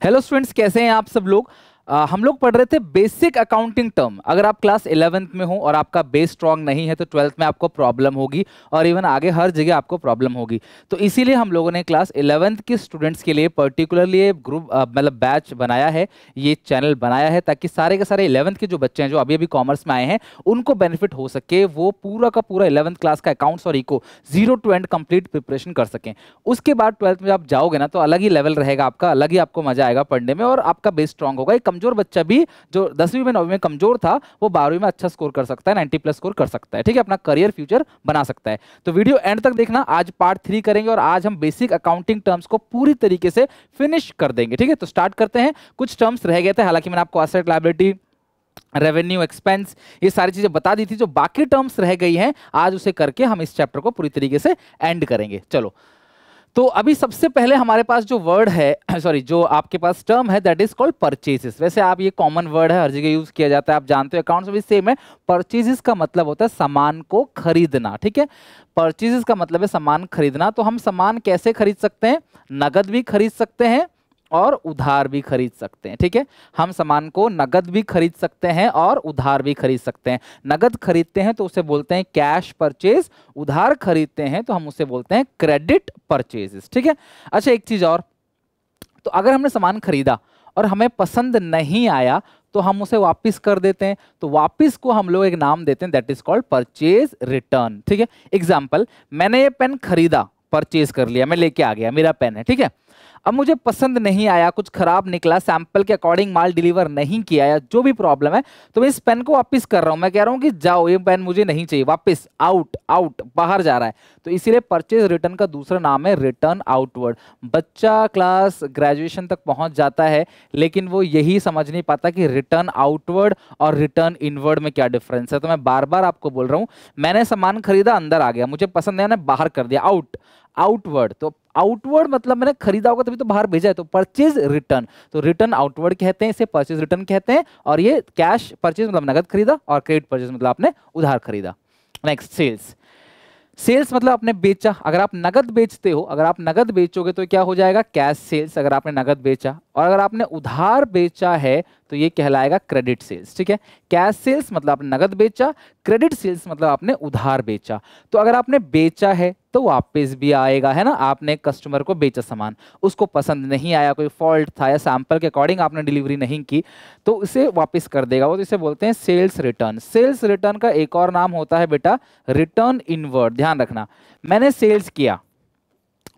Hello students, कैसे हैं आप सब लोग। हम लोग पढ़ रहे थे बेसिक अकाउंटिंग टर्म। अगर आप क्लास 11th में हो और आपका बेस स्ट्रांग नहीं है तो 12th में आपको प्रॉब्लम होगी और इवन आगे हर जगह आपको प्रॉब्लम होगी। तो इसीलिए हम लोगों ने क्लास 11th के स्टूडेंट्स के लिए पर्टिकुलरली ग्रुप मतलब बैच बनाया है, ये चैनल बनाया है ताकि सारे के सारे 11th के जो बच्चे हैं जो अभी अभी कॉमर्स में आए हैं उनको बेनिफिट हो सके, वो पूरा का पूरा 11th क्लास का अकाउंट्स और eco 0 to end complete preparation कर सकें। उसके बाद 12th में आप जाओगे ना तो अलग ही लेवल रहेगा आपका, अलग ही आपको मजा आएगा पढ़ने में और आपका बेस स्ट्रांग होगा। कमजोर बच्चा भी जो 10वीं में 9वीं में कमजोर था वो 12वीं में अच्छा स्कोर कर सकता है, 90+ स्कोर कर सकता है। ठीक है, अपना करियर फ्यूचर बना सकता है। तो वीडियो एंड तक देखना, आज पार्ट 3 करेंगे और आज हम बेसिक अकाउंटिंग टर्म्स को पूरी तरीके से फिनिश कर देंगे। ठीक है, तो स्टार्ट करते हैं। कुछ टर्म्स रह गए थे, हालांकि मैंने आपको एसेट लायबिलिटी, रेवेन्यू, एक्सपेंस, ये सारी चीजें बता दी थी। जो बाकी टर्म्स रह गई हैं आज उसे करके हम इस चैप्टर को पूरी तरीके से एंड करेंगे। चलो, तो अभी सबसे पहले हमारे पास जो वर्ड है सॉरी जो आपके पास टर्म है दैट इज कॉल्ड परचेजेस। वैसे आप ये कॉमन वर्ड है, हर जगह यूज किया जाता है, आप जानते हो, अकाउंट्स में भी सेम है। परचेजेस का मतलब होता है सामान को खरीदना। ठीक है, परचेजेस का मतलब है सामान खरीदना। तो हम सामान कैसे खरीद सकते हैं? नगद भी खरीद सकते हैं और उधार भी खरीद सकते हैं। ठीक है, हम सामान को नगद भी खरीद सकते हैं और उधार भी खरीद सकते हैं। नगद खरीदते हैं तो उसे बोलते हैं कैश परचेज, उधार खरीदते हैं तो हम उसे बोलते हैं क्रेडिट परचेजेस। ठीक है, अच्छा एक चीज और, तो अगर हमने सामान खरीदा और हमें पसंद नहीं आया तो हम उसे वापस कर देते हैं। तो वापस को हम लोग एक नाम देते हैं that is called purchase return. ठीक है, एग्जाम्पल, मैंने ये पेन खरीदा, परचेज कर लिया, मैं लेके आ गया, मेरा पेन है। ठीक है, अब मुझे पसंद नहीं आया, कुछ खराब निकला, सैंपल के अकॉर्डिंग माल डिलीवर नहीं किया या जो भी प्रॉब्लम है, तो मैं इस पेन को वापस कर रहा हूं। मैं कह रहा हूं कि जाओ, ये पेन मुझे नहीं चाहिए, वापस, आउट आउट, बाहर जा रहा है। तो इसीलिए परचेज रिटर्न का दूसरा नाम है रिटर्न आउटवर्ड। बच्चा क्लास ग्रेजुएशन तक पहुंच जाता है लेकिन वो यही समझ नहीं पाता कि रिटर्न आउटवर्ड और रिटर्न इनवर्ड में क्या डिफरेंस है। तो मैं बार बार आपको बोल रहा हूं, मैंने सामान खरीदा, अंदर आ गया, मुझे पसंद नहीं, मैंने बाहर कर दिया, आउट। आउटवर्ड, तो आउटवर्ड मतलब मैंने खरीदा होगा तभी तो बाहर भेजा है, तो परचेज रिटर्न, तो रिटर्न आउटवर्ड कहते हैं, इसे परचेज रिटर्न कहते हैं। और ये कैश परचेज मतलब नगद खरीदा और क्रेडिट परचेज मतलब आपने उधार खरीदा। Next, sales. सेल्स मतलब आपने बेचा। अगर आप नगद बेचते हो, अगर आप नगद बेचोगे तो क्या हो जाएगा? कैश सेल्स, अगर आपने नगद बेचा। और अगर आपने उधार बेचा है तो ये कहलाएगा क्रेडिट सेल्स। ठीक है, कैश सेल्स मतलब आपने नगद बेचा, क्रेडिट सेल्स मतलब आपने उधार बेचा। तो अगर आपने बेचा है तो वापस भी आएगा, है ना। आपने कस्टमर को बेचा सामान, उसको पसंद नहीं आया, कोई फॉल्ट था या सैंपल के अकॉर्डिंग आपने डिलीवरी नहीं की तो इसे वापस कर देगा वो, तो इसे बोलते हैं सेल्स रिटर्न। सेल्स रिटर्न का एक और नाम होता है बेटा रिटर्न इनवर्ड। ध्यान रखना, मैंने सेल्स किया,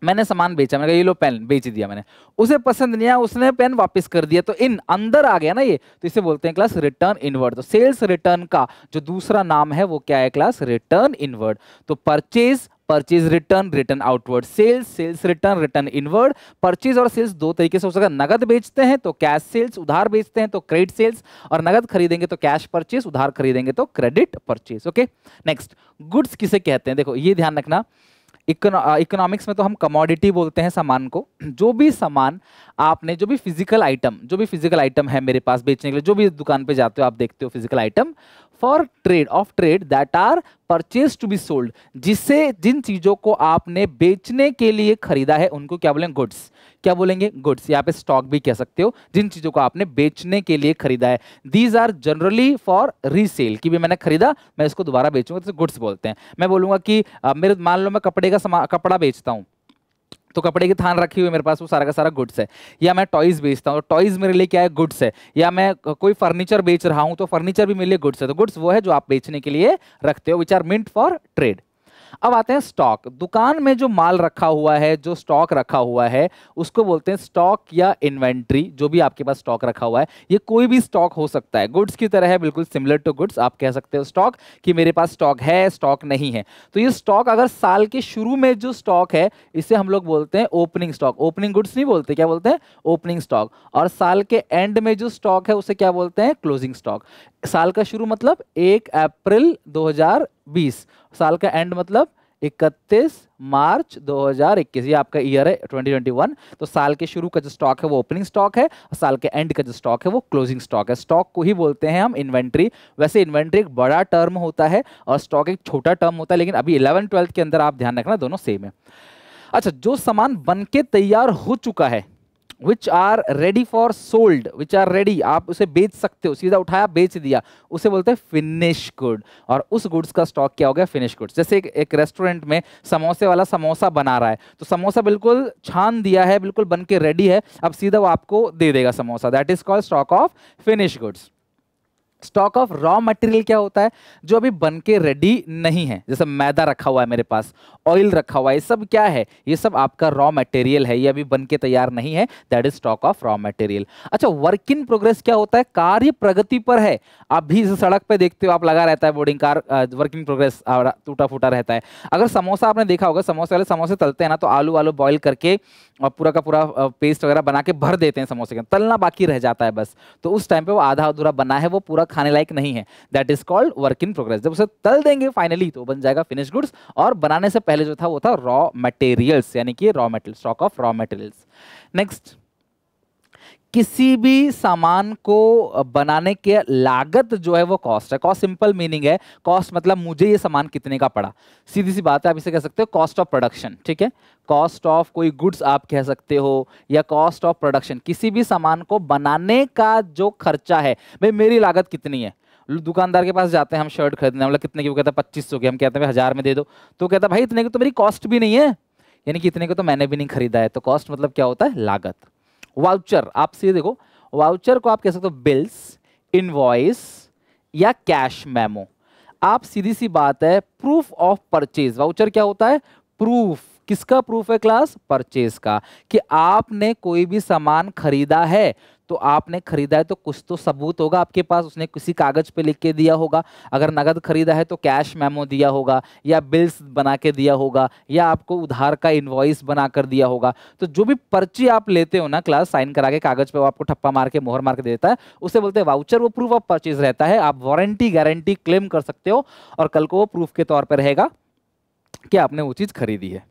मैंने सामान बेचा, मैंने कहा ये लो पेन बेच दिया, मैंने, उसे पसंद नहीं आया, उसने पेन वापस कर दिया, तो इन अंदर आ गया ना ये, तो इसे बोलते हैं क्लास रिटर्न इनवर्ड। तो सेल्स रिटर्न का जो दूसरा नाम है वो क्या है क्लास? Return inward. तो purchase, purchase return, return outward, sales, sales return, return inward. Purchase और सेल्स दो तरीके से हो सकता है, नगद बेचते हैं तो कैश सेल्स, उधार बेचते हैं तो क्रेडिट सेल्स, और नगद खरीदेंगे तो कैश परचेज, उधार खरीदेंगे तो credit purchase. Okay, next, goods किसे कहते हैं? देखो ये ध्यान रखना, इकोनॉमिक्स में तो हम कमोडिटी बोलते हैं सामान को। जो भी सामान आपने, जो भी फिजिकल आइटम है मेरे पास बेचने के लिए, जो भी दुकान पे जाते हो आप देखते हो physical item, for trade, of trade, that are purchase to be sold, जिससे जिन चीजों को आपने बेचने के लिए खरीदा है उनको क्या बोलेंगे? गुड्स। क्या बोलेंगे? गुड्स। यहाँ पे स्टॉक भी कह सकते हो, जिन चीजों को आपने बेचने के लिए खरीदा है। These are generally for resale, कि भी मैंने खरीदा, मैं इसको दोबारा बेचूंगा, तो गुड्स बोलते हैं। मैं बोलूंगा कि मेरे, मान लो मैं कपड़े का कपड़ा बेचता हूँ तो कपड़े की थान रखी हुई है मेरे पास, वो सारा का सारा गुड्स है। या मैं टॉयज बेचता हूँ तो टॉयज मेरे लिए क्या है? गुड्स है। या मैं कोई फर्नीचर बेच रहा हूँ तो फर्नीचर भी मेरे लिए गुड्स है। तो गुड्स वो है जो आप बेचने के लिए रखते हो, which are meant for trade. अब आते हैं स्टॉक। दुकान में जो माल रखा हुआ है, जो स्टॉक रखा हुआ है, उसको बोलते हैं स्टॉक या इन्वेंट्री। जो भी आपके पास स्टॉक रखा हुआ है, ये कोई भी स्टॉक हो सकता है, गुड्स की तरह है, बिल्कुल सिमिलर टू गुड्स। आप कह सकते हो स्टॉक कि मेरे पास स्टॉक है, स्टॉक नहीं है। तो ये स्टॉक, अगर साल के शुरू में जो स्टॉक है इसे हम लोग बोलते हैं ओपनिंग स्टॉक। ओपनिंग गुड्स नहीं बोलते, क्या बोलते हैं? Opening stock. और साल के एंड में जो स्टॉक है उसे क्या बोलते हैं? Closing stock. साल का शुरू मतलब 1 अप्रैल 2020, साल का एंड मतलब 31 मार्च 2021, ये आपका ईयर है 2021। तो साल के शुरू का जो स्टॉक है वो ओपनिंग स्टॉक है, और साल के एंड का जो स्टॉक है वो क्लोजिंग स्टॉक है। स्टॉक को ही बोलते हैं हम इन्वेंट्री। वैसे इन्वेंट्री एक बड़ा टर्म होता है और स्टॉक एक छोटा टर्म होता है, लेकिन अभी 11th-12th के अंदर आप ध्यान रखना दोनों सेम है। अच्छा, जो सामान बन के तैयार हो चुका है which are ready for sold, which are ready, आप उसे बेच सकते हो, सीधा उठाया बेच दिया, उसे बोलते हैं फिनिश गुड। और उस गुड्स का स्टॉक क्या हो गया? Finish goods. जैसे एक रेस्टोरेंट में समोसे वाला समोसा बना रहा है, तो समोसा बिल्कुल छान दिया है, बिल्कुल बन के रेडी है, अब सीधा वो आपको दे देगा samosa, that is called stock of finish goods. Stock of raw material क्या होता है? जो अभी बन के रेडी नहीं है, जैसे मैदा रखा हुआ है मेरे पास, ऑयल रखा हुआ है, ये सब क्या है? ये सब आपका रॉ मटेरियल है, ये अभी बन के तैयार नहीं है, that is stock of raw material. अच्छा, वर्क इन प्रोग्रेस क्या होता है? कार्य प्रगति पर है, अभी सड़क पे देखते हो आप लगा रहता है boarding car, work in progress टूटा फूटा रहता है। अगर समोसा आपने देखा होगा, समोसे वाले समोसे तलते हैं ना, तो आलू वालू बॉईल करके और पूरा का पूरा पेस्ट वगैरह बना के भर देते हैं समोसे के, तलना बाकी रह जाता है बस, तो उस टाइम पे वो आधा अधूरा बना है, वो पूरा खाने लायक नहीं है, that is called work in progress. जब उसे तल देंगे फाइनली तो बन जाएगा फिनिश गुड्स, और बनाने से पहले जो था वो था रॉ मटेरियल्स, यानी कि raw material, stock of raw materials. Next, किसी भी सामान को बनाने के लागत जो है वो कॉस्ट है। कॉस्ट सिंपल मीनिंग है, कॉस्ट मतलब मुझे ये सामान कितने का पड़ा, सीधी सी बात है, आप इसे कह सकते हो कॉस्ट ऑफ प्रोडक्शन, ठीक है, कॉस्ट ऑफ कोई गुड्स आप कह सकते हो, या कॉस्ट ऑफ प्रोडक्शन, किसी भी सामान को बनाने का जो खर्चा है, भाई मेरी लागत कितनी है। दुकानदार के पास जाते हैं हम शर्ट खरीदने, मतलब कितने की, वो कहता है 2500 की, हम कहते हैं 1000 में दे दो, तो कहता है भाई इतने की तो मेरी कॉस्ट भी नहीं है, यानी कि इतने को तो मैंने भी नहीं खरीदा है, तो कॉस्ट मतलब क्या होता है? लागत। वाउचर, आप सीधे देखो, वाउचर को आप कह सकते हो बिल्स, इनवॉइस या कैश मेमो। आप सीधी सी बात है, प्रूफ ऑफ परचेज। वाउचर क्या होता है? प्रूफ। किसका प्रूफ है क्लास? परचेज का, कि आपने कोई भी सामान खरीदा है, तो आपने खरीदा है तो कुछ तो सबूत होगा आपके पास, उसने किसी कागज पे लिख के दिया होगा, अगर नगद खरीदा है तो कैश मेमो दिया होगा, या बिल्स बना के दिया होगा, या आपको उधार का इनवॉइस बनाकर दिया होगा। तो जो भी पर्ची आप लेते हो ना क्लास, साइन करा के कागज पे, वो आपको ठप्पा मार के मोहर मार के देता है, उसे बोलते हैं वाउचर। वो प्रूफ ऑफ परचेज रहता है, आप वारंटी गारंटी क्लेम कर सकते हो, और कल को वो प्रूफ के तौर पर रहेगा कि आपने वो चीज खरीदी है।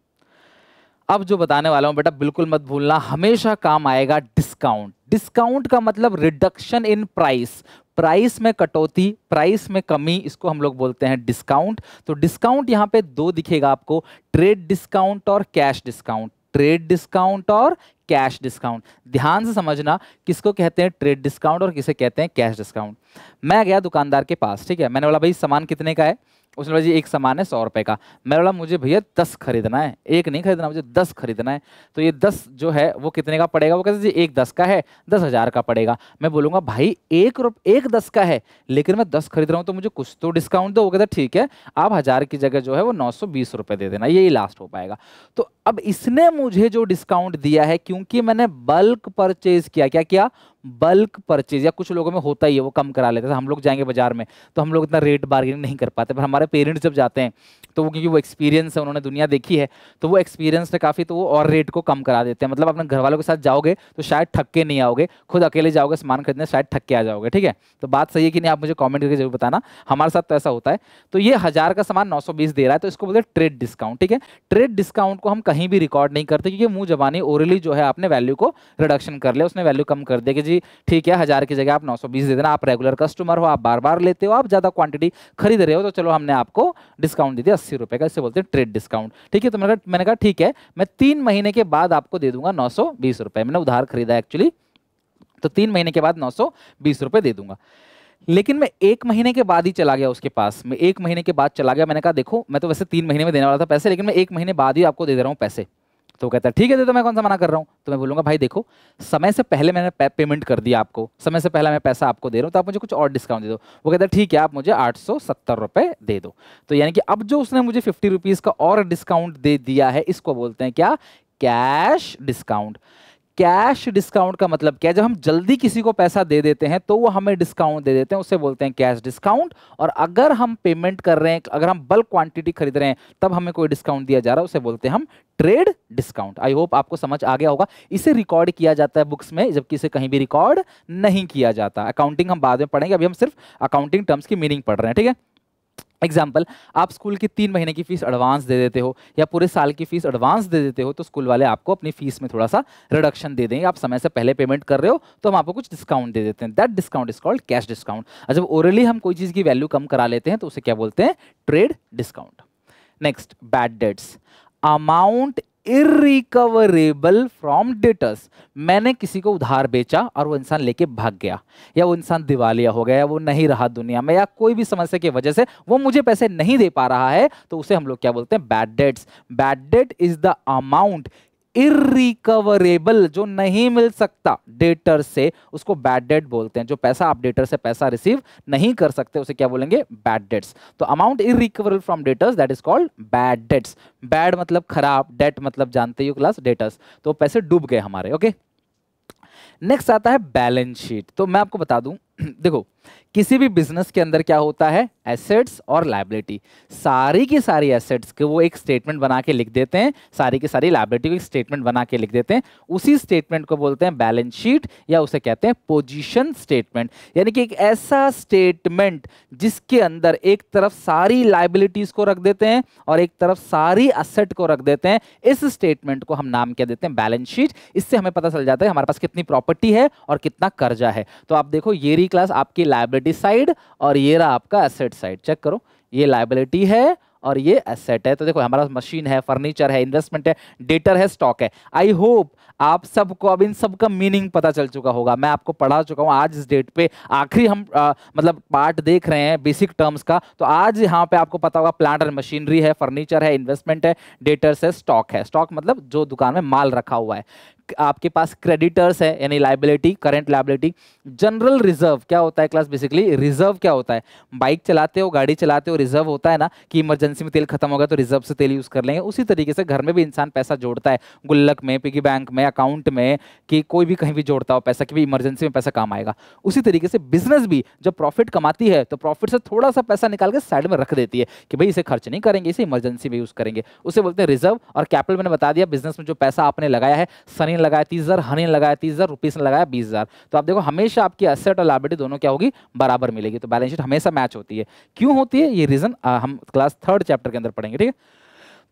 अब जो बताने वाला हूं बेटा बिल्कुल मत भूलना, हमेशा काम आएगा डिस्काउंट। डिस्काउंट का मतलब रिडक्शन इन प्राइस, प्राइस में कटौती, प्राइस में कमी, इसको हम लोग बोलते हैं डिस्काउंट। तो डिस्काउंट यहां पे दो दिखेगा आपको, ट्रेड डिस्काउंट और कैश डिस्काउंट। ट्रेड डिस्काउंट और कैश डिस्काउंट, ध्यान से समझना किसको कहते हैं ट्रेड डिस्काउंट और किसे कहते हैं कैश डिस्काउंट। मैं गया दुकानदार के पास, ठीक है, मैंने बोला भाई सामान कितने का है? उसने बोला जी एक सामान है 100 रुपए का। मैं बोला मुझे भैया 10 खरीदना है, एक नहीं खरीदना, मुझे 10 खरीदना है, तो ये 10 जो है वो कितने का पड़ेगा? वो कहते जी एक 10 का है 10,000 का पड़ेगा। मैं बोलूंगा भाई एक 10 का है, लेकिन मैं 10 खरीद रहा हूँ, तो मुझे कुछ तो डिस्काउंट दो। वो कहता ठीक है, आप 1000 की जगह जो है वो 920 रुपए दे देना, यही लास्ट हो पाएगा। तो अब इसने मुझे जो डिस्काउंट दिया है, क्योंकि मैंने बल्क परचेज किया, क्या किया? Bulk purchase. या कुछ लोगों में होता ही है, वो कम करा लेते हैं। हम लोग जाएंगे बाजार में तो हम लोग इतना रेट बार्गेनिंग नहीं कर पाते, पर हमारे पेरेंट्स जब जाते हैं तो वो, क्योंकि वो एक्सपीरियंस है, उन्होंने दुनिया देखी है, तो वो एक्सपीरियंस है काफ़ी, तो वो और रेट को कम करा देते हैं। मतलब अपने घर वालों के साथ जाओगे तो शायद ठग के नहीं आओगे, खुद अकेले जाओगे सामान खरीदने शायद ठग के आ जाओगे, ठीक है। तो बात सही है कि नहीं, आप मुझे कॉमेंट करके जरूर बताना, हमारे साथ तो ऐसा होता है। तो ये 1000 का सामान 920 दे रहा है, तो इसको बोलते हैं ट्रेड डिस्काउंट, ठीक है। ट्रेड डिस्काउंट को हम कहीं भी रिकॉर्ड नहीं करते, क्योंकि मुंह जबानी ओरली जो है आपने वैल्यू को रिडक्शन कर लिया, उसने वैल्यू कम कर दिया कि जी ठीक है 1000 की जगह आप 920 दे देना, आप रेगुलर कस्टमर हो, आप बार बार लेते हो, आप ज्यादा क्वांटिटी खरीद रहे हो, तो चलो हमने आपको डिस्काउंट दे दिया 80 रुपए का, इससे बोलते हैं ट्रेड डिस्काउंट, ठीक है। तो मैंने कहा ठीक है, मैं 3 महीने के बाद आपको दे दूंगा 920 रुपए, मैंने उधार खरीदा एक्चुअली, तो 3 महीने के बाद 920 रुपए दे दूंगा। लेकिन मैं 1 महीने के बाद ही चला गया उसके पास, मैं 1 महीने के बाद चला गया, मैंने कहा देखो मैं तो वैसे 3 महीने में देने वाला था पैसे, लेकिन मैं 1 महीने बाद ही आपको दे दे रहा हूँ पैसे। तो कहता है ठीक है दे दो, मैं कौन सा मना कर रहा हूँ। तो मैं बोलूंगा भाई देखो समय से पहले मैंने पेमेंट कर दिया आपको, समय से पहले मैं पैसा आपको दे रहा हूँ, तो आप मुझे कुछ और डिस्काउंट दे दो। वो कहता है ठीक है आप मुझे 870 रुपए दे दो। तो यानी कि अब जो उसने मुझे 50 रुपीज़ का और डिस्काउंट दे दिया है, इसको बोलते हैं क्या? Cash discount. कैश डिस्काउंट का मतलब क्या है? जब हम जल्दी किसी को पैसा दे देते हैं तो वो हमें डिस्काउंट दे देते हैं, उसे बोलते हैं कैश डिस्काउंट। और अगर हम पेमेंट कर रहे हैं, अगर हम बल्क क्वांटिटी खरीद रहे हैं, तब हमें कोई डिस्काउंट दिया जा रहा है, उसे बोलते हैं हम ट्रेड डिस्काउंट। आई होप आपको समझ आ गया होगा। इसे रिकॉर्ड किया जाता है बुक्स में, जबकि इसे कहीं भी रिकॉर्ड नहीं किया जाता। अकाउंटिंग हम बाद में पढ़ेंगे, अभी हम सिर्फ अकाउंटिंग टर्म्स की मीनिंग पढ़ रहे हैं, ठीक है। एग्जाम्पल, आप स्कूल की 3 महीने की फीस एडवांस दे देते हो, या पूरे साल की फीस एडवांस दे देते हो, तो स्कूल वाले आपको अपनी फीस में थोड़ा सा रिडक्शन दे देंगे। आप समय से पहले पेमेंट कर रहे हो तो हम आपको कुछ डिस्काउंट दे देते हैं, that discount is called cash discount. और जब ओरली हम कोई चीज़ की वैल्यू कम करा लेते हैं तो उसे क्या बोलते हैं? Trade discount. Next, bad debts. Amount irrecoverable from debtors, मैंने किसी को उधार बेचा और वो इंसान लेके भाग गया, या वो इंसान दिवालिया हो गया, या वो नहीं रहा दुनिया में, या कोई भी समस्या की वजह से वो मुझे पैसे नहीं दे पा रहा है, तो उसे हम लोग क्या बोलते हैं? Bad debts. Bad debt is the amount irrecoverable, जो नहीं मिल सकता डेटर से, उसको बैड डेट बोलते हैं। जो पैसा आप डेटर से पैसा रिसीव नहीं कर सकते उसे क्या बोलेंगे? Bad debts. तो amount irrecoverable from debtors, that is called bad debts. Bad मतलब खराब, डेट मतलब जानते हो क्लास डेटर्स, तो पैसे डूब गए हमारे। ओके, नेक्स्ट आता है बैलेंस शीट। तो मैं आपको बता दूं देखो, किसी भी बिजनेस के अंदर क्या होता है? एसेट्स और लायबिलिटी। सारी की सारी एसेट्स के वो एक स्टेटमेंट बना के लिख देते हैं, सारी की सारी लायबिलिटी को एक स्टेटमेंट बना के लिख देते हैं। उसी स्टेटमेंट को बोलते हैं बैलेंस शीट, या उसे कहते हैं पोजीशन स्टेटमेंट। यानी कि एक ऐसा स्टेटमेंट जिसके अंदर एक तरफ सारी लायबिलिटीज को रख देते हैं और एक तरफ सारी एसेट को रख देते हैं। इस स्टेटमेंट को हम नाम क्या देते हैं? Balance sheet. इससे हमें पता चल जाता है हमारे पास कितनी प्रॉपर्टी है और कितना कर्जा है। तो आप देखो, ये रही क्लास आपकी लायबिलिटी साइड और ये रहा आपका एसेट साइड। चेक करो, ये लायबिलिटी है और ये एसेट है। तो देखो, हमारा मशीन है, फर्नीचर है, इन्वेस्टमेंट है, डेटर है, स्टॉक है। आई होप आप सबको अब इन सब का मीनिंग पता चल चुका होगा। मैं आपको पढ़ा चुका हूं आज इस डेट पे। आखिरी हम मतलब पार्ट देख रहे हैं बेसिक टर्म्स का। तो आज यहाँ पे आपको पता होगा प्लांट एंड मशीनरी है, फर्नीचर है, इन्वेस्टमेंट है, डेटर्स है, स्टॉक है। स्टॉक मतलब जो दुकान में माल रखा हुआ है। आपके पास क्रेडिटर्स है यानी liability, current liability. General reserve क्या होता है क्लास? बेसिकली रिजर्व क्या होता है? बाइक चलाते हो, गाड़ी चलाते हो, रिजर्व होता है ना कि इमरजेंसी में तेल खत्म हो गया तो रिजर्व से तेल यूज कर लेंगे। उसी तरीके से घर में भी इंसान पैसा जोड़ता है, गुल्लक में, पिगी बैंक में, अकाउंट में, कि कोई भी कहीं भी जोड़ता हो पैसा कि भी इमरजेंसी में पैसा काम आएगा। उसी तरीके से बिजनेस भी जब प्रॉफिट कमाती है तो प्रॉफिट से थोड़ा सा पैसा निकाल के साइड में रख देती है कि भाई इसे खर्च नहीं करेंगे, इसे इमरजेंसी में यूज करेंगे। उसे बोलते हैं रिजर्व। और कैपिटल मैंने बता दिया, बिजनेस में जो पैसा आपने लगाया है, सनी ने लगाया 30,000, हनी ने लगाया 30,000, रुपीस ने लगाया 20,000। तो आप देखो, हमेशा आपकी एसेट और लायबिलिटी दोनों क्या होगी? बराबर मिलेगी। तो बैलेंस शीट हमेशा मैच होती है। क्यों होती है? ये रीजन हम क्लास 3rd चैप्टर के अंदर पढ़ेंगे। ठीक है,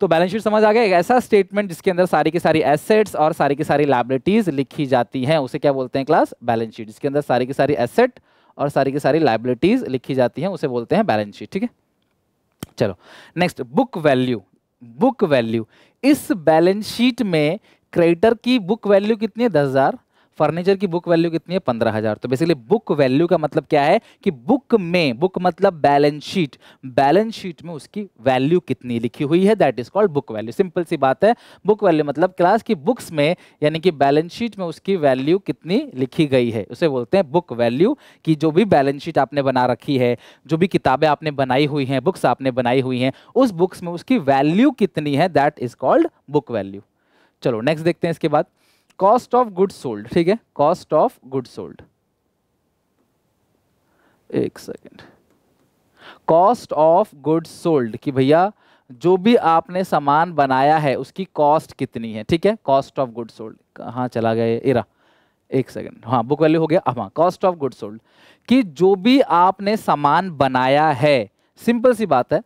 तो बैलेंस शीट समझ आ गया? एक ऐसा स्टेटमेंट जिसके अंदर सारी की सारी एसेट्स और सारी की सारी लायबिलिटीज लिखी जाती हैं, उसे क्या बोलते हैं क्लास? Balance sheet. जिसके अंदर सारी की सारी एसेट और सारी की सारी लायबिलिटीज लिखी जाती हैं, उसे बोलते हैं बैलेंस शीट। ठीक है, चलो next, book value. Book value, इस बैलेंस शीट में क्रेडिटर की बुक वैल्यू कितनी है? 10,000। फर्नीचर की बुक वैल्यू कितनी है? 15,000। तो बेसिकली बुक वैल्यू का मतलब क्या है कि बुक में, बुक मतलब बैलेंस शीट, बैलेंस शीट में उसकी वैल्यू कितनी लिखी हुई है, that is called book value. Simple सी बात है, बुक वैल्यू मतलब क्लास की बुक्स में यानी कि बैलेंस शीट में उसकी वैल्यू कितनी लिखी गई है, उसे बोलते हैं बुक वैल्यू। कि जो भी बैलेंस शीट आपने बना रखी है, जो भी किताबें आपने बनाई हुई हैं, बुक्स आपने बनाई हुई हैं, उस बुक्स में उसकी वैल्यू कितनी है, that is called book value. चलो नेक्स्ट देखते हैं इसके बाद, कॉस्ट ऑफ गुड्स सोल्ड। ठीक है, कॉस्ट ऑफ गुड्स सोल्ड, एक second. Cost of goods sold कि भैया जो भी आपने सामान बनाया है उसकी कॉस्ट कितनी है। ठीक है, कॉस्ट ऑफ गुड्स सोल्ड कहाँ चला गया ये? इरा, एक सेकेंड। हाँ, बुक वैल्यू हो गया। हाँ, कॉस्ट ऑफ गुड्स सोल्ड कि जो भी आपने सामान बनाया है। सिंपल सी बात है,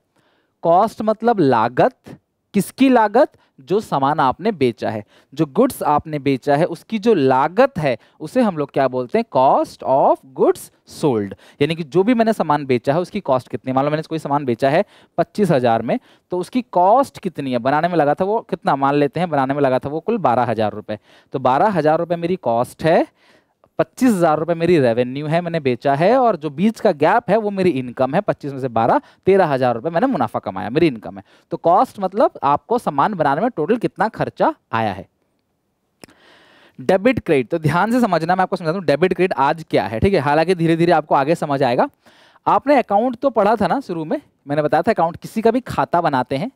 कॉस्ट मतलब लागत। किसकी लागत? जो सामान आपने बेचा है, जो गुड्स आपने बेचा है उसकी जो लागत है उसे हम लोग क्या बोलते हैं? Cost of goods sold. यानी कि जो भी मैंने सामान बेचा है उसकी कॉस्ट कितनी। मान लो मैंने कोई सामान बेचा है 25,000 में, तो उसकी कॉस्ट कितनी है? बनाने में लगा था वो कितना, मान लेते हैं बनाने में लगा था वो कुल 12,000 रुपए। तो 12,000 रुपए मेरी कॉस्ट है, 25,000 रुपए मेरी रेवेन्यू है, मैंने बेचा है, और जो बीच का गैप है वो मेरी इनकम है। 25 में से 12, 13,000 रुपए मैंने मुनाफा कमाया, मेरी इनकम है। तो कॉस्ट मतलब आपको सामान बनाने में टोटल कितना खर्चा आया है। डेबिट क्रेडिट, तो ध्यान से समझना, मैं आपको समझाता हूँ डेबिट क्रेडिट आज क्या है। ठीक है, हालांकि धीरे धीरे आपको आगे समझ आएगा। आपने अकाउंट तो पढ़ा था ना शुरू में, मैंने बताया था अकाउंट, किसी का भी खाता बनाते हैं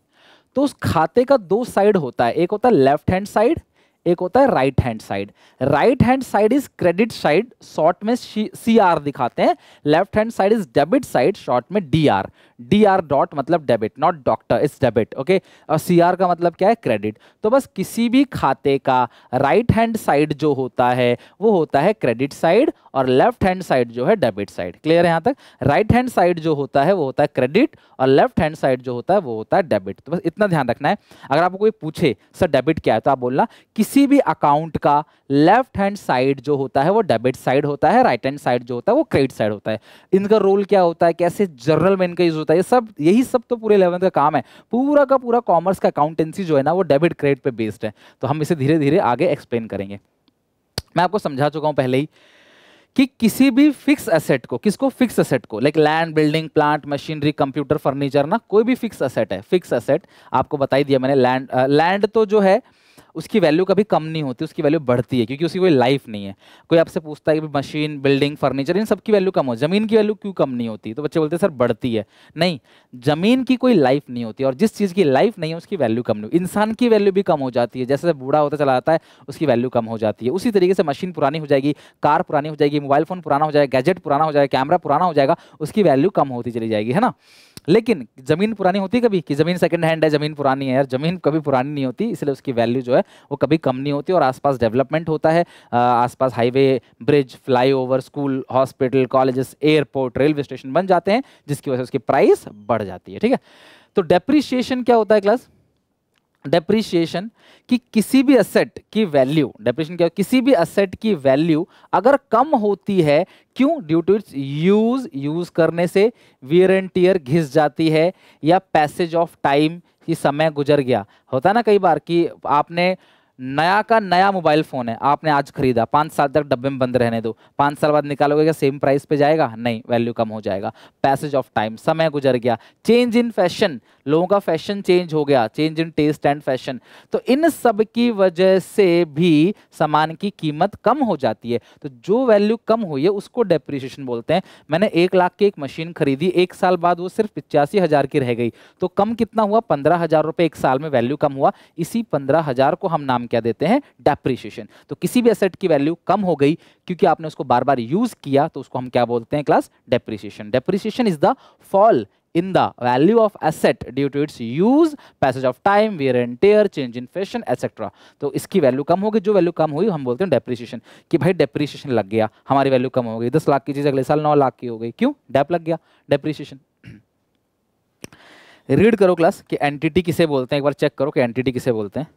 तो उस खाते का 2 साइड होता है, एक होता है लेफ्ट हैंड साइड, एक होता है right hand side. Right hand side is credit side, short में CR दिखाते हैं। Left hand side is debit side, short में DR। DR डॉट मतलब debit, not doctor, it's debit. Okay, और CR का मतलब क्या है? क्रेडिट। तो बस किसी भी खाते का राइट हैंड साइड जो होता है वो होता है क्रेडिट साइड, और लेफ्ट हैंड साइड जो है डेबिट साइड। क्लियर है यहाँ तक? राइट हैंड साइड जो होता है वो होता है क्रेडिट, और लेफ्ट हैंड साइड जो होता है वो होता है डेबिट। तो बस इतना ध्यान रखना है। अगर आपको कोई पूछे सर डेबिट क्या है, तो आप बोलना किसी भी अकाउंट का लेफ्ट हैंड साइड जो होता है वो डेबिट साइड होता है, राइट हैंड साइड जो होता है वो क्रेडिट साइड होता है। इनका रोल क्या होता है, कैसे जनरल में इनका यूज होता होता है, ये सब यही सब तो पूरे 11th का काम है। पूरा का पूरा कॉमर्स का अकाउंटेंसी जो है ना वो डेबिट क्रेडिट पे बेस्ड है। तो हम इसे धीरे धीरे आगे एक्सप्लेन करेंगे। मैं आपको समझा चुका हूं पहले ही कि किसी भी फिक्स एसेट को, किसको, फिक्स एसेट को, like land, building, plant, machinery, computer, furniture ना, कोई भी फिक्स एसेट है, फिक्स एसेट आपको बता ही दिया मैंने। लैंड तो जो है उसकी वैल्यू कभी कम नहीं होती, उसकी वैल्यू बढ़ती है क्योंकि उसकी कोई लाइफ नहीं है। कोई आपसे पूछता है कि मशीन, बिल्डिंग, फर्नीचर इन सब की वैल्यू कम हो, जमीन की वैल्यू क्यों कम नहीं होती, तो बच्चे बोलते हैं सर बढ़ती है। नहीं, जमीन की कोई लाइफ नहीं होती और जिस चीज़ की लाइफ नहीं है उसकी वैल्यू कम नहीं। इंसान की वैल्यू भी कम हो जाती है, जैसे बूढ़ा होता चला जाता है उसकी वैल्यू कम हो जाती है। उसी तरीके से मशीन पुरानी हो जाएगी, कार पुरानी हो जाएगी, मोबाइल फोन पुराना हो जाएगा, गैजेट पुराना हो जाएगा, कैमरा पुराना हो जाएगा, उसकी वैल्यू कम होती चली जाएगी, है ना। लेकिन जमीन पुरानी होती है कभी, कि जमीन सेकंड हैंड है, जमीन पुरानी है, यार जमीन कभी पुरानी नहीं होती, इसलिए उसकी वैल्यू जो है वो कभी कम नहीं होती। और आसपास डेवलपमेंट होता है, आसपास highway, bridge, flyover, school, hospital, colleges, airport, railway station बन जाते हैं, जिसकी वजह से उसकी प्राइस बढ़ जाती है, ठीक है। तो डेप्रिसिएशन क्या होता है क्लास? डेप्रिसिएशन कि किसी भी एसेट की वैल्यू, डेप्रिसिएशन क्या, किसी भी एसेट की वैल्यू अगर कम होती है, क्यों? ड्यू टू इट्स यूज करने से वियर एंड टियर घिस जाती है, या पैसेज ऑफ टाइम कि समय गुजर गया। होता है ना कई बार कि आपने नया का नया मोबाइल फोन है, आपने आज खरीदा, 5 साल तक डब्बे में बंद रहने दो, 5 साल बाद निकालोगे क्या सेम प्राइस पे जाएगा? नहीं, वैल्यू कम हो जाएगा। पैसेज ऑफ टाइम, समय गुजर गया। चेंज इन फैशन, लोगों का फैशन चेंज हो गया, change in taste and fashion, तो इन सब की वजह से भी सामान की कीमत कम हो जाती है। तो जो वैल्यू कम हुई है उसको डेप्रिसिएशन बोलते हैं। मैंने 1 लाख की एक मशीन खरीदी, 1 साल बाद वो सिर्फ 85,000 की रह गई, तो कम कितना हुआ? 15,000 रुपये 1 साल में वैल्यू कम हुआ। इसी 15,000 को हम नाम क्या देते हैं? डेप्रिसिएशन। तो किसी भी एसेट की वैल्यू कम हो गई क्योंकि आपने उसको बार बार यूज किया, तो उसको हम क्या बोलते हैं class? Depreciation. Depreciation is the fall in the value of asset due to its use, passage of time, wear and tear, change in fashion, etc. तो इसकी वैल्यू कम होगी, जो वैल्यू कम हुई हम बोलते हैं डेप्रिसिएशन। कि भाई डेप्रिसिएशन लग गया, हमारी वैल्यू कम हो गई, 10 लाख की चीज अगले साल 9 लाख की हो गई, क्यों? डेप लग गया, डेप्रिसिएशन। रीड करो क्लास कि एंटिटी किसे बोलते हैं, एक बार चेक करो कि एंटिटी किसे बोलते हैं।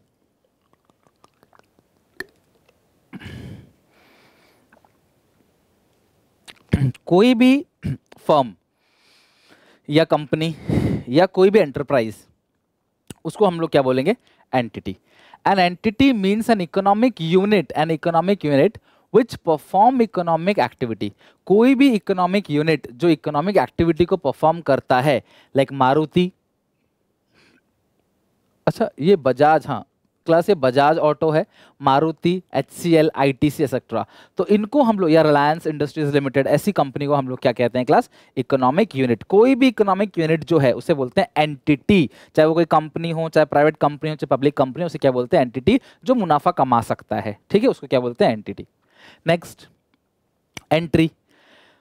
कोई भी फर्म या कंपनी या कोई भी एंटरप्राइज, उसको हम लोग क्या बोलेंगे? Entity. An entity means an economic unit, an economic unit which perform economic activity. कोई भी इकोनॉमिक यूनिट जो इकोनॉमिक एक्टिविटी को परफॉर्म करता है, लाइक मारुति, अच्छा ये बजाज, हाँ क्लास ये बजाज ऑटो है, मारुति, HCL, ITC एक्सेट्रा, तो इनको हम लोग, या रिलायंस इंडस्ट्रीज लिमिटेड, ऐसी कंपनी को हम लोग क्या कहते हैं क्लास? Economic unit. कोई भी इकोनॉमिक यूनिट जो है उसे बोलते हैं एंटिटी, चाहे वो कोई कंपनी हो, चाहे प्राइवेट कंपनी हो, चाहे पब्लिक कंपनी हो, उसे क्या बोलते हैं? एंटिटी। जो मुनाफा कमा सकता है, ठीक है, उसको क्या बोलते हैं? एंटिटी। Next, entry.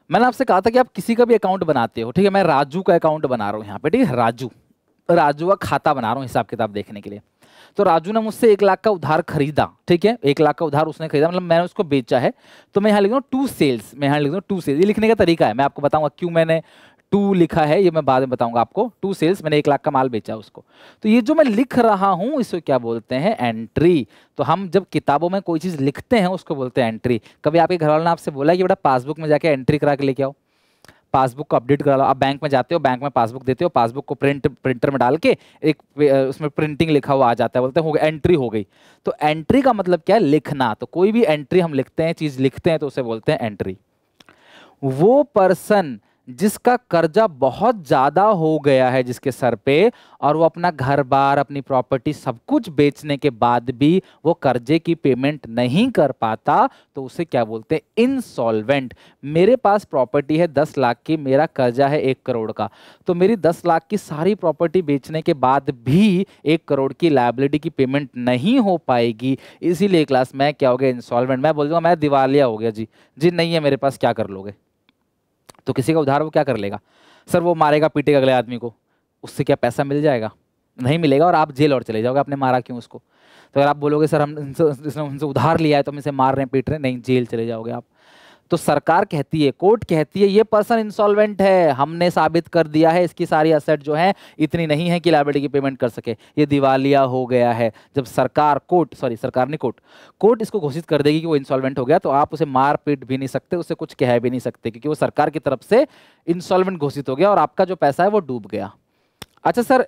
मैंने आपसे कहा था कि आप किसी का भी अकाउंट बनाते हो, ठीक है, मैं राजू का अकाउंट बना रहा हूँ यहाँ पे, ठीक है, राजू का खाता बना रहा हूँ हिसाब किताब देखने के लिए। तो राजू ने मुझसे 1 लाख का उधार खरीदा, ठीक है, 1 लाख का उधार उसने खरीदा, मतलब मैंने उसको बेचा है, तो मैं यहाँ लिख दूँ टू सेल्स, मैं यहाँ लिख दूँ टू सेल्स। ये लिखने का तरीका है, मैं आपको बताऊंगा क्यों मैंने 2 लिखा है, ये मैं बाद में बताऊंगा आपको। टू सेल्स, मैंने 1 लाख का माल बेचा उसको। तो ये जो मैं लिख रहा हूँ इसको क्या बोलते हैं? एंट्री। तो हम जब किताबों में कोई चीज़ लिखते हैं उसको बोलते हैं एंट्री। कभी आपके घर वाले ने आपसे बोला कि बेटा पासबुक में जाके एंट्री करा के लेके आओ, पासबुक को अपडेट करा लो। आप बैंक में जाते हो, बैंक में पासबुक देते हो, पासबुक को प्रिंटर में डाल के एक उसमें प्रिंटिंग लिखा हुआ आ जाता है, बोलते हैं हो गया, एंट्री हो गई। तो एंट्री का मतलब क्या है? लिखना। तो कोई भी एंट्री हम लिखते हैं, चीज लिखते हैं, तो उसे बोलते हैं एंट्री। वो पर्सन जिसका कर्जा बहुत ज्यादा हो गया है जिसके सर पे, और वो अपना घर बार, अपनी प्रॉपर्टी सब कुछ बेचने के बाद भी वो कर्जे की पेमेंट नहीं कर पाता, तो उसे क्या बोलते हैं? इंसॉल्वेंट। मेरे पास प्रॉपर्टी है 10 लाख की, मेरा कर्जा है 1 करोड़ का, तो मेरी 10 लाख की सारी प्रॉपर्टी बेचने के बाद भी 1 करोड़ की लायबिलिटी की पेमेंट नहीं हो पाएगी, इसीलिए क्लास में क्या हो गया? इंसॉल्वेंट। मैं बोल दूंगा मैं दिवालिया हो गया जी, जी नहीं है मेरे पास, क्या कर लोगे? तो किसी का उधार वो क्या कर लेगा? सर वो मारेगा पीटेगा अगले आदमी को, उससे क्या पैसा मिल जाएगा? नहीं मिलेगा, और आप जेल और चले जाओगे, आपने मारा क्यों उसको? तो अगर आप बोलोगे सर हम इसने उनसे उधार लिया है तो हम इसे मार रहे हैं, पीट रहे हैं, नहीं, जेल चले जाओगे आप। तो सरकार कहती है, कोर्ट कहती है ये पर्सन इंसॉल्वेंट है, हमने साबित कर दिया है इसकी सारी असेट जो है इतनी नहीं है कि लायबिलिटी की पेमेंट कर सके, ये दिवालिया हो गया है। जब सरकार सरकार नहीं, कोर्ट इसको घोषित कर देगी कि वो इंसॉल्वेंट हो गया, तो आप उसे मार पीट भी नहीं सकते, उसे कुछ कह भी नहीं सकते, क्योंकि वो सरकार की तरफ से इंसॉल्वेंट घोषित हो गया और आपका जो पैसा है वो डूब गया। अच्छा सर,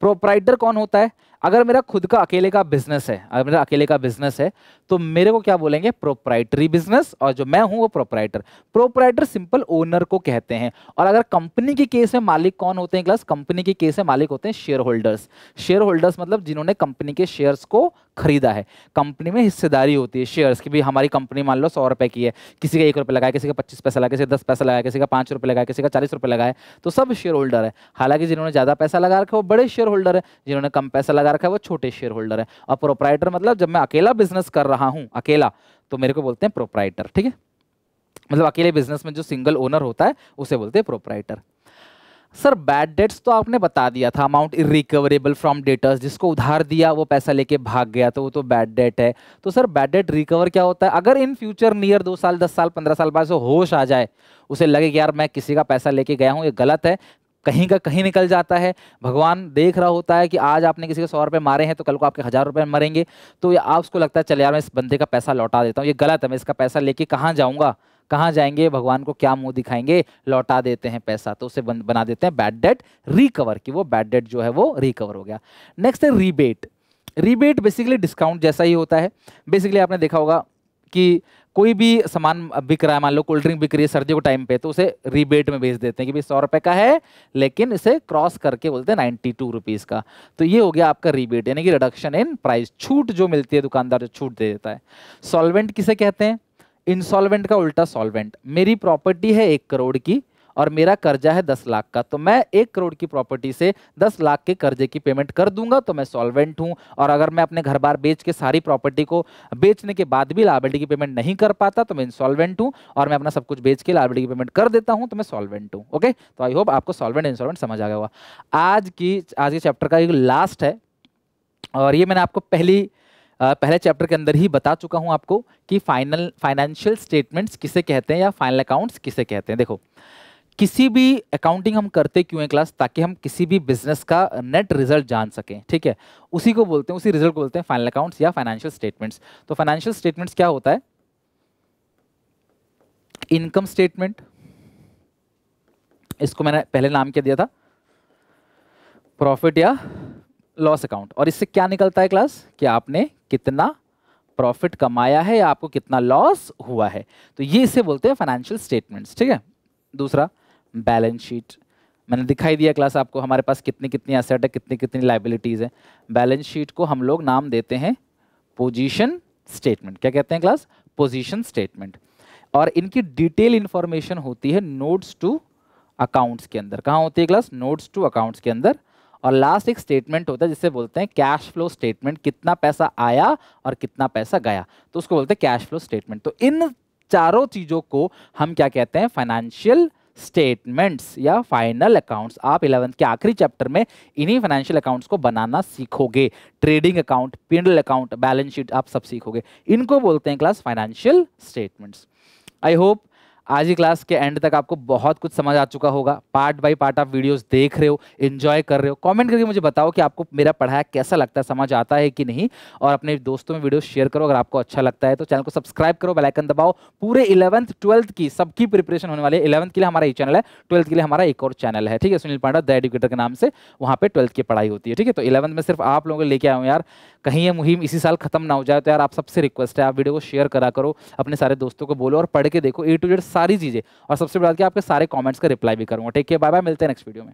प्रोप्राइटर कौन होता है? अगर मेरा खुद का अकेले का बिजनेस है, अगर मेरा अकेले का बिजनेस है तो मेरे को क्या बोलेंगे? प्रोप्राइटरी बिजनेस, और जो मैं हूं वो प्रोप्राइटर। प्रोप्राइटर सिंपल ओनर को कहते हैं। और अगर कंपनी के केस में मालिक कौन होते हैं क्लास? कंपनी के केस में मालिक होते हैं शेयर होल्डर्स। शेयर होल्डर्स मतलब जिन्होंने कंपनी के शेयर्स को खरीदा है। कंपनी में हिस्सेदारी होती है शेयर्स की, भी हमारी कंपनी मान लो 100 रुपए की है, किसी का 1 रुपये लगाया, किसी का 25 पैसा लगाया, किसी का 10 पैसा लगाया, किसी का 5 रुपये लगाया, किसी का 40 रुपये लगाया, तो सब शेयर होल्डर है। हालांकि जिन्होंने ज्यादा पैसा लगा रखा है वो बड़े शेयर होल्डर है, जिन्होंने कम पैसा लगा रखा है वो छोटे शेयर होल्डर है। और प्रोप्राइटर मतलब जब मैं अकेला बिजनेस कर रहा हूं, अकेला, तो मेरे को बोलते हैं प्रोप्राइटर। ठीक है, मतलब अकेले बिजनेस में जो सिंगल ओनर होता है उसे बोलते हैं प्रोप्राइटर। सर बैड डेट्स तो आपने बता दिया था, अमाउंट इरिकवरेबल फ्रॉम डेटर्स, जिसको उधार दिया वो पैसा लेके भाग गया तो वो तो बैड डेट है। तो सर बैड डेट रिकवर क्या होता है? अगर इन फ्यूचर नियर 2 साल 10 साल 15 साल बाद से होश आ जाए, उसे लगे कि यार मैं किसी का पैसा लेके गया हूँ, ये गलत है, कहीं का कहीं निकल जाता है, भगवान देख रहा होता है कि आज आपने किसी को 100 रुपये मारे हैं तो कल को आपके 1000 रुपये मरेंगे, तो ये आप उसको लगता है चल यार मैं इस बंदे का पैसा लौटा देता हूँ, ये गलत है, मैं इसका पैसा लेके कहाँ जाऊँगा, कहाँ जाएंगे, भगवान को क्या मुंह दिखाएंगे, लौटा देते हैं पैसा, तो उसे बना देते हैं बैड डेट रिकवर, कि वो बैड डेट जो है वो रिकवर हो गया। नेक्स्ट है रीबेट। रीबेट बेसिकली डिस्काउंट जैसा ही होता है। बेसिकली आपने देखा होगा कि कोई भी सामान बिक रहा है, मान लो कोल्ड ड्रिंक बिक रही है सर्दियों के टाइम पे, तो उसे रीबेट में बेच देते हैं कि भाई 100 रुपए का है, लेकिन इसे क्रॉस करके बोलते हैं 92 रुपीज़ का। तो ये हो गया आपका रीबेट, यानी कि रिडक्शन इन प्राइस, छूट जो मिलती है, दुकानदार जो छूट दे देता है। सॉल्वेंट किसे कहते हैं? इंसॉल्वेंट का उल्टा सॉल्वेंट। मेरी प्रॉपर्टी है 1 करोड़ की और मेरा कर्जा है 10 लाख का, तो मैं 1 करोड़ की प्रॉपर्टी से 10 लाख के कर्जे की पेमेंट कर दूंगा, तो मैं सॉल्वेंट हूं। और अगर मैं अपने घर बार बेच के सारी प्रॉपर्टी को बेचने के बाद भी लायबिलिटी की पेमेंट नहीं कर पाता तो मैं इंसॉल्वेंट हूं, और मैं अपना सब कुछ बेच के लायबिलिटी की पेमेंट कर देता हूं तो मैं सॉल्वेंट हूं। ओके, तो आई होप आपको सॉल्वेंट इंसॉल्वेंट समझ आ गया होगा। आज के चैप्टर का एक लास्ट है, और ये मैंने आपको पहले चैप्टर के अंदर ही बता चुका हूं आपको कि फाइनेंशियल स्टेटमेंट्स किसे कहते हैं या फाइनल अकाउंट्स किसे कहते हैं। देखो, किसी भी अकाउंटिंग हम करते क्यों है क्लास? ताकि हम किसी भी बिजनेस का नेट रिजल्ट जान सकें। ठीक है, उसी को बोलते हैं, उसी रिजल्ट को बोलते हैं फाइनल अकाउंट्स या फाइनेंशियल स्टेटमेंट्स। तो फाइनेंशियल स्टेटमेंट्स क्या होता है? इनकम स्टेटमेंट, इसको मैंने पहले नाम क्या दिया था? प्रॉफिट या लॉस अकाउंट। और इससे क्या निकलता है क्लास? कि आपने कितना प्रॉफिट कमाया है या आपको कितना लॉस हुआ है, तो ये इसे बोलते हैं फाइनेंशियल स्टेटमेंट्स। ठीक है, दूसरा बैलेंस शीट, मैंने दिखाई दिया क्लास आपको, हमारे पास कितनी कितनी एसेट है, कितनी कितनी लाइबिलिटीज है। बैलेंस शीट को हम लोग नाम देते हैं पोजीशन स्टेटमेंट। क्या कहते हैं क्लास? Position statement. और इनकी डिटेल इंफॉर्मेशन होती है नोट्स टू अकाउंट्स के अंदर। कहाँ होती है क्लास? नोट्स टू अकाउंट्स के अंदर। और लास्ट एक स्टेटमेंट होता है जिसे बोलते हैं कैश फ्लो स्टेटमेंट, कितना पैसा आया और कितना पैसा गया, तो उसको बोलते हैं कैश फ्लो स्टेटमेंट। तो इन चारों चीजों को हम क्या कहते हैं? फाइनेंशियल स्टेटमेंट्स या फाइनल अकाउंट्स। आप 11th के आखिरी चैप्टर में इन्हीं फाइनेंशियल अकाउंट्स को बनाना सीखोगे। Trading account, P&L account, balance sheet, आप सब सीखोगे। इनको बोलते हैं class financial statements. I hope आज की क्लास के एंड तक आपको बहुत कुछ समझ आ चुका होगा। पार्ट बाय पार्ट आप वीडियोस देख रहे हो, एंजॉय कर रहे हो। कमेंट करके मुझे बताओ कि आपको मेरा पढ़ाया कैसा लगता है, समझ आता है कि नहीं। और अपने दोस्तों में वीडियो शेयर करो अगर आपको अच्छा लगता है तो। चैनल को सब्सक्राइब करो, बेल आइकन दबाओ। पूरे 11th 12th की सबकी प्रिपरेशन होने वाली है। 11th के लिए हमारा ये चैनल है, 12th के लिए हमारा एक और चैनल है। ठीक है, सुनील पांडा द एजुकेटर के नाम से, वहाँ पे 12th की पढ़ाई होती है। ठीक है, तो 11th में सिर्फ आप लोगों को लेके आया हूँ यार, कहीं ये मुहिम इसी साल खत्म ना हो जाए। तो यार आप सबसे रिक्वेस्ट है, आप वीडियो को शेयर करा करो, अपने सारे दोस्तों को बोलो और पढ़ के देखो A to Z सारी चीजें, और सबसे बड़ा कि आपके सारे कमेंट्स का रिप्लाई भी करूंगा। टेक केयर, बाय बाय, मिलते हैं नेक्स्ट वीडियो में।